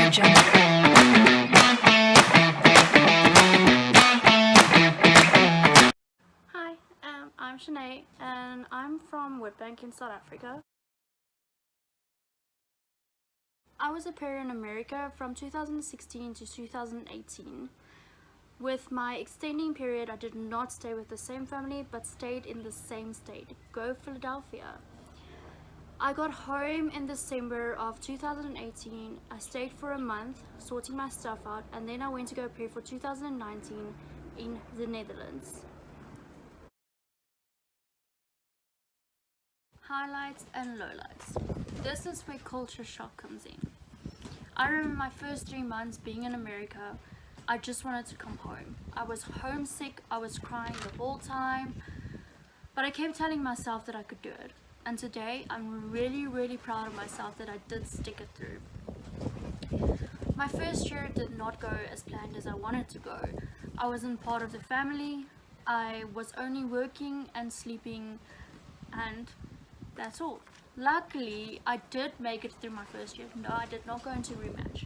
Hi, I'm Schane and I'm from Witbank in South Africa. I was a pair in America from 2016 to 2018. With my extending period, I did not stay with the same family but stayed in the same state. Go Philadelphia. I got home in December of 2018. I stayed for a month sorting my stuff out, and then I went to go pair for 2019 in the Netherlands. Highlights and lowlights. This is where culture shock comes in. I remember my first 3 months being in America. I just wanted to come home. I was homesick, I was crying the whole time, but I kept telling myself that I could do it. And today I'm really proud of myself that I did stick it through. My first year did not go as planned as I wanted to go. I wasn't part of the family. I was only working and sleeping, and that's all. Luckily, I did make it through my first year. No, I did not go into rematch.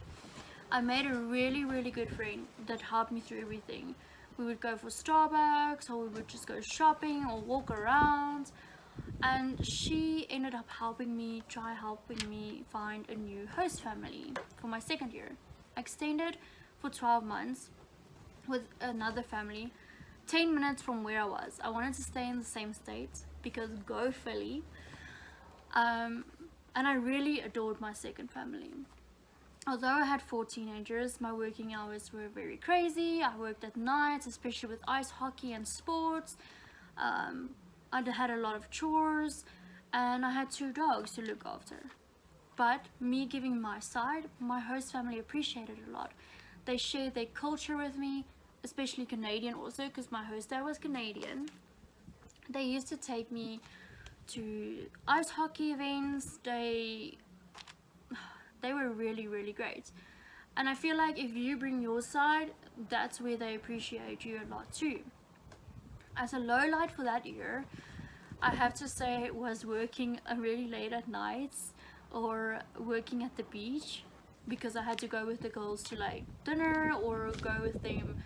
I made a really good friend that helped me through everything. We would go for Starbucks, or we would just go shopping or walk around, and she ended up helping me find a new host family for my second year. I extended for 12 months with another family 10 minutes from where I was. I wanted to stay in the same state because go Philly. And I really adored my second family. Although I had 4 teenagers, my working hours were very crazy. I worked at nights, especially with ice hockey and sports. I had a lot of chores, and I had 2 dogs to look after. But me giving my side, my host family appreciated it a lot. They shared their culture with me, especially Canadian also, because my host dad was Canadian. They used to take me to ice hockey events. They were really great, and I feel like if you bring your side, that's where they appreciate you a lot too. As a low light for that year, I have to say it was working really late at nights or working at the beach, because I had to go with the girls to like dinner or go with them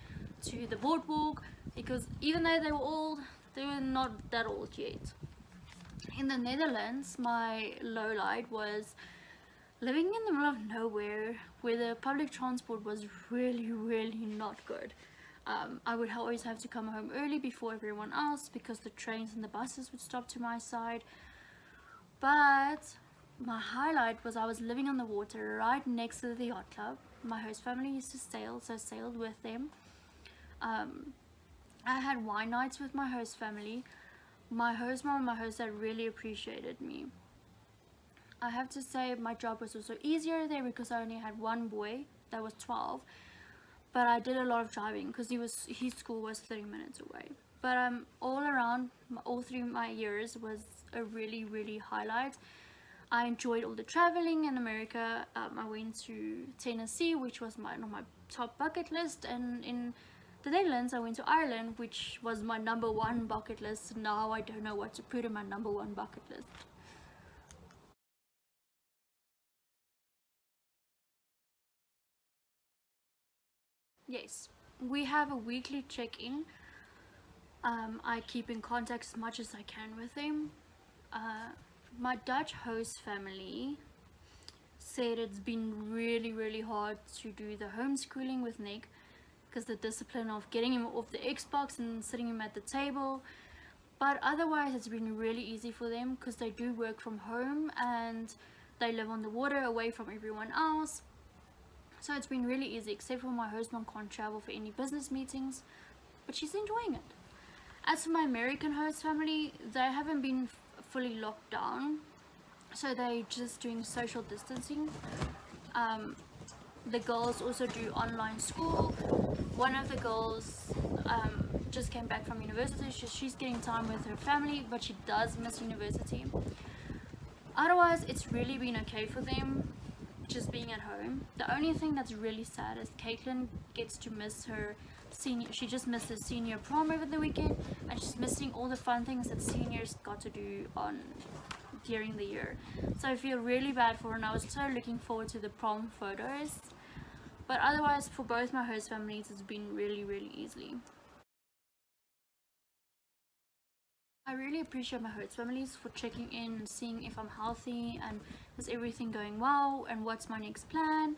to the boardwalk, because even though they were old, they were not that old yet. In the Netherlands, my low light was living in the middle of nowhere where the public transport was really not good. I would always have to come home early before everyone else because the trains and the buses would stop to my side. But my highlight was I was living on the water right next to the yacht club. My host family used to sail, so I sailed with them. I had wine nights with my host family. My host mom and my host dad really appreciated me. I have to say my job was also easier there because I only had one boy that was 12, but I did a lot of driving because his school was 30 minutes away. But all around, all through my years was a really highlight. I enjoyed all the traveling in America. I went to Tennessee, which was on my top bucket list, and in the Netherlands I went to Ireland, which was my number 1 bucket list. Now I don't know what to put in my number 1 bucket list. Yes, we have a weekly check-in. I keep in contact as much as I can with them. My Dutch host family said it's been really hard to do the homeschooling with Nick, because the discipline of getting him off the Xbox and sitting him at the table. But otherwise it's been really easy for them because they do work from home and they live on the water away from everyone else. So it's been really easy, except for my host mom can't travel for any business meetings, but she's enjoying it. As for my American host family, they haven't been fully locked down, so they're just doing social distancing. The girls also do online school. One of the girls just came back from university. She's getting time with her family, but she does miss university. Otherwise, it's really been okay for them just being at home. The only thing that's really sad is Caitlin gets to miss her senior. She just missed her senior prom over the weekend, and she's missing all the fun things that seniors got to do during the year. So I feel really bad for her, and I was so looking forward to the prom photos. But otherwise, for both my host families, it's been really easy. I really appreciate my host families for checking in and seeing if I'm healthy and is everything going well and what's my next plan.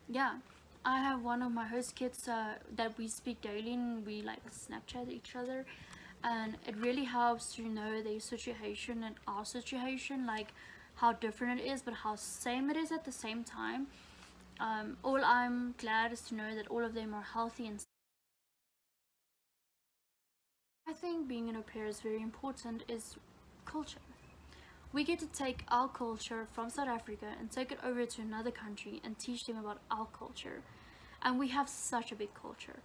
Yeah, I have one of my host kids that we speak daily, and we like Snapchat each other, and it really helps to know their situation and our situation, like how different it is but how same it is at the same time. All I'm glad is to know that all of them are healthy. And I think being an au pair is very important is culture. We get to take our culture from South Africa and take it over to another country and teach them about our culture. And we have such a big culture.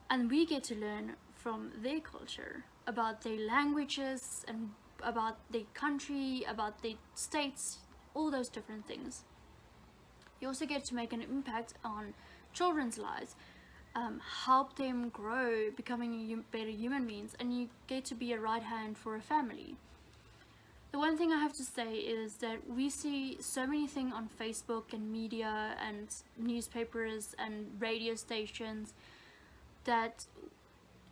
And we get to learn from their culture about their languages and about their country, about their states, all those different things. You also get to make an impact on children's lives, help them grow, becoming better human beings, and you get to be a right hand for a family. The one thing I have to say is that we see so many things on Facebook and media and newspapers and radio stations that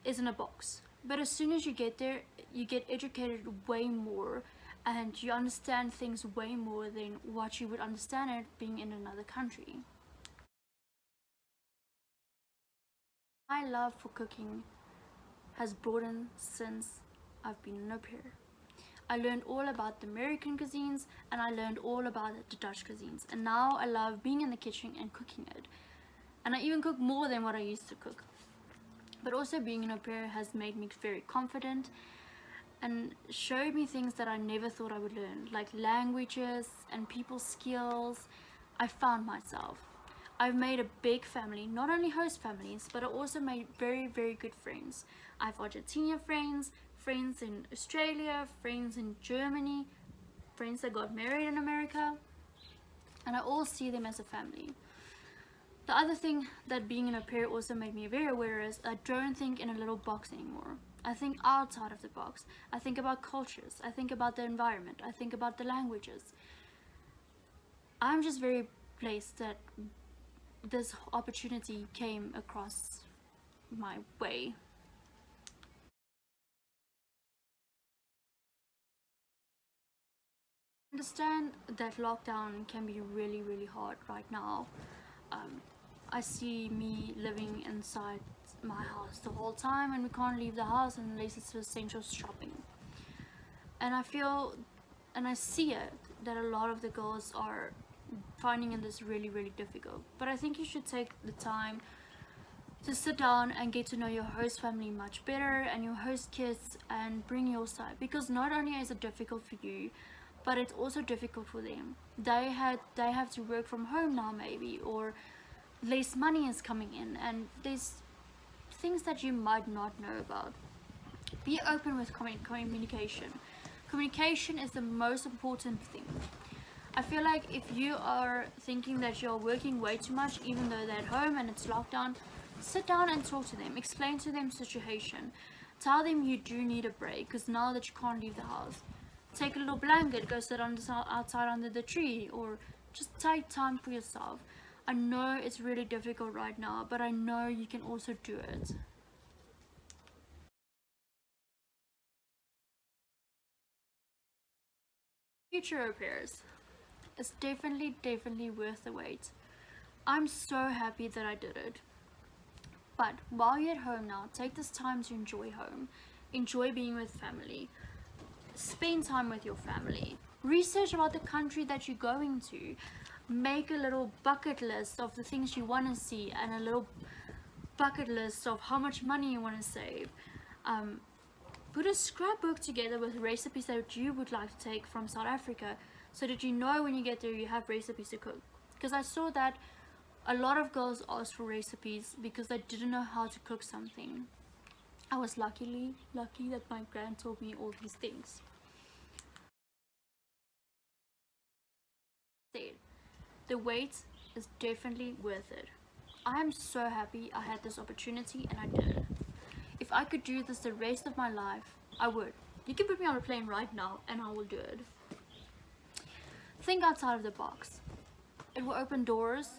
is in a box. But as soon as you get there, you get educated way more and you understand things way more than what you would understand it being in another country. My love for cooking has broadened since I've been an au pair. I learned all about the American cuisines and I learned all about the Dutch cuisines, and now I love being in the kitchen and cooking it. And I even cook more than what I used to cook. But also being an au pair has made me very confident and showed me things that I never thought I would learn, like languages and people skills. I found myself. I've made a big family, not only host families, but I also made very good friends. I have Argentina friends, friends in Australia, friends in Germany, friends that got married in America, and I all see them as a family. The other thing that being an au pair also made me very aware is I don't think in a little box anymore. I think outside of the box. I think about cultures. I think about the environment. I think about the languages. I'm just very blessed that this opportunity came across my way. I understand that lockdown can be really hard right now. I see me living inside my house the whole time and we can't leave the house unless it's essential shopping. And I feel and I see it that a lot of the girls are finding this really difficult. But I think you should take the time to sit down and get to know your host family much better and your host kids and bring your side, because not only is it difficult for you, but it's also difficult for them. They have to work from home now maybe, or less money is coming in, and there's things that you might not know about. Be open with communication. Communication is the most important thing. I feel like if you are thinking that you're working way too much even though they're at home and it's lockdown, sit down and talk to them, explain to them situation, tell them you do need a break because now that you can't leave the house, take a little blanket, go sit outside under the tree, or just take time for yourself. I know it's really difficult right now, but I know you can also do it. Future au pairs is definitely worth the wait. I'm so happy that I did it. But while you're at home now, take this time to enjoy home. Enjoy being with family. Spend time with your family. Research about the country that you're going to. Make a little bucket list of the things you want to see and a little bucket list of how much money you want to save. Put a scrapbook together with recipes that you would like to take from South Africa so that you know when you get there you have recipes to cook. Because I saw that a lot of girls asked for recipes because they didn't know how to cook something. I was lucky that my grand told me all these things. The wait is definitely worth it. I am so happy I had this opportunity and I did it. If I could do this the rest of my life, I would. You can put me on a plane right now and I will do it. Think outside of the box. It will open doors.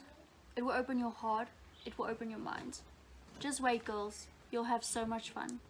It will open your heart. It will open your mind. Just wait, girls. You'll have so much fun.